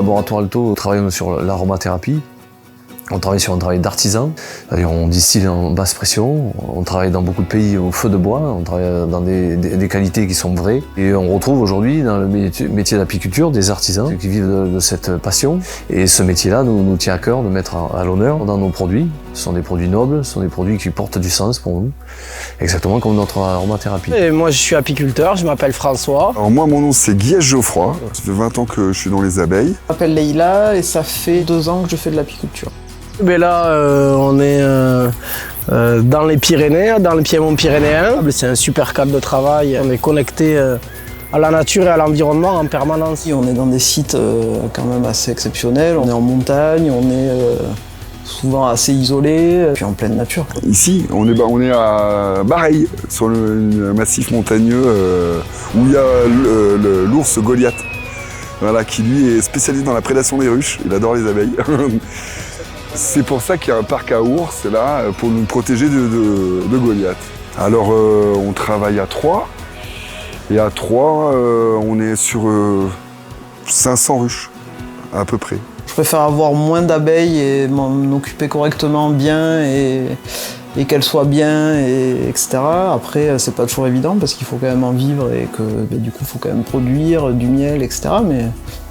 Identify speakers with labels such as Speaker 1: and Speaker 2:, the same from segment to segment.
Speaker 1: laboratoire Alto, travaillons sur l'aromathérapie. On travaille sur un travail d'artisan, on distille en basse pression, on travaille dans beaucoup de pays au feu de bois, on travaille dans des qualités qui sont vraies. Et on retrouve aujourd'hui dans le métier d'apiculture des artisans qui vivent de cette passion. Et ce métier-là nous tient à cœur de mettre à l'honneur dans nos produits. Ce sont des produits nobles, ce sont des produits qui portent du sens pour nous, exactement comme notre aromathérapie.
Speaker 2: Et moi je suis apiculteur, je m'appelle François.
Speaker 3: Alors moi mon nom c'est Guillaume Geoffroy, ça fait 20 ans que je suis dans les abeilles.
Speaker 4: Je m'appelle Leïla et ça fait 2 ans que je fais de l'apiculture.
Speaker 2: Mais là, on est dans les Pyrénées, dans le Piémont pyrénéen. C'est un super cadre de travail. On est connecté à la nature et à l'environnement en permanence.
Speaker 4: On est dans des sites quand même assez exceptionnels. On est en montagne, on est souvent assez isolé, puis en pleine nature.
Speaker 3: Ici, on est à Bareilles, sur le massif montagneux où il y a l'ours Goliath. Voilà, qui lui est spécialisé dans la prédation des ruches. Il adore les abeilles. C'est pour ça qu'il y a un parc à ours là, pour nous protéger de Goliath. Alors on travaille à 3, et à 3 on est sur 500 ruches, à peu près.
Speaker 4: Je préfère avoir moins d'abeilles et m'en occuper correctement bien et qu'elles soient bien, etc. Après, c'est pas toujours évident parce qu'il faut quand même en vivre et que du coup, il faut quand même produire du miel, etc. Mais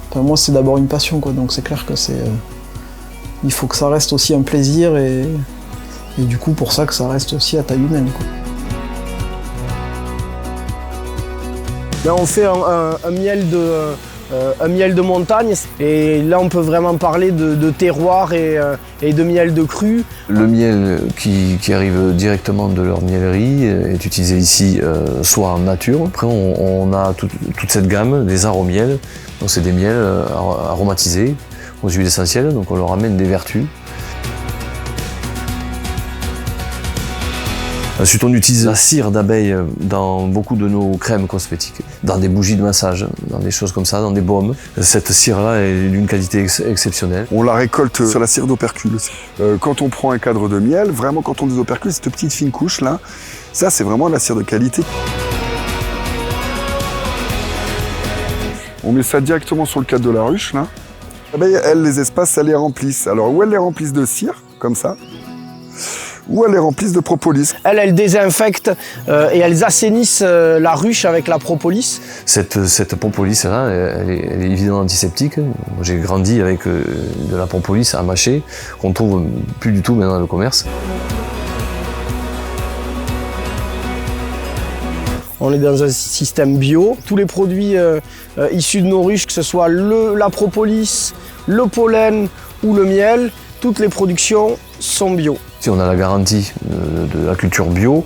Speaker 4: enfin, moi, c'est d'abord une passion, quoi. Donc c'est clair que il faut que ça reste aussi un plaisir et du coup pour ça que ça reste aussi à taille humaine, quoi.
Speaker 2: Là on fait un miel de montagne et là on peut vraiment parler de terroir et de miel de cru.
Speaker 1: Le miel qui arrive directement de leur miellerie est utilisé ici soit en nature. Après on a toute cette gamme des aromiels, donc c'est des miels aromatisés aux huiles essentielles, donc on leur amène des vertus. Ensuite, on utilise la cire d'abeille dans beaucoup de nos crèmes cosmétiques, dans des bougies de massage, dans des choses comme ça, dans des baumes. Cette cire-là est d'une qualité exceptionnelle.
Speaker 3: On la récolte sur la cire d'opercule aussi. Quand on prend un cadre de miel, vraiment quand on dit opercule, cette petite fine couche là, ça c'est vraiment de la cire de qualité. On met ça directement sur le cadre de la ruche là. Elles, les espaces, elles les remplissent. Alors, ou elles les remplissent de cire, comme ça, ou elles les remplissent de propolis.
Speaker 2: Elles désinfectent et elles assainissent la ruche avec la propolis.
Speaker 1: Cette propolis-là, elle est évidemment antiseptique. J'ai grandi avec de la propolis à mâcher, qu'on trouve plus du tout maintenant dans le commerce.
Speaker 2: On est dans un système bio. Tous les produits issus de nos ruches, que ce soit la propolis, le pollen ou le miel, toutes les productions sont bio.
Speaker 1: Si on a la garantie de la culture bio,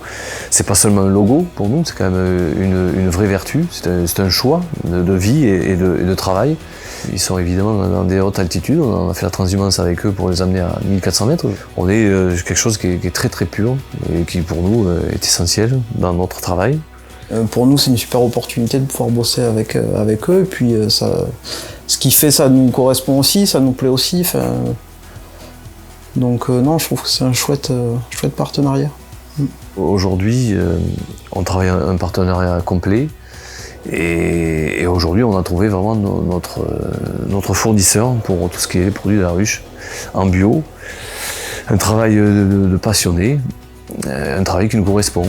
Speaker 1: c'est pas seulement un logo pour nous, c'est quand même une vraie vertu, c'est un choix de vie et de travail. Ils sont évidemment dans des hautes altitudes, on a fait la transhumance avec eux pour les amener à 1400 mètres. On est quelque chose qui est très très pur et qui pour nous est essentiel dans notre travail.
Speaker 4: Pour nous, c'est une super opportunité de pouvoir bosser avec eux. Et puis, ce qui fait, ça nous correspond aussi, ça nous plaît aussi. Donc, non, je trouve que c'est un chouette partenariat.
Speaker 1: Aujourd'hui, on travaille un partenariat complet. Et aujourd'hui, on a trouvé vraiment notre fournisseur pour tout ce qui est les produits de la ruche en bio. Un travail de passionné, un travail qui nous correspond.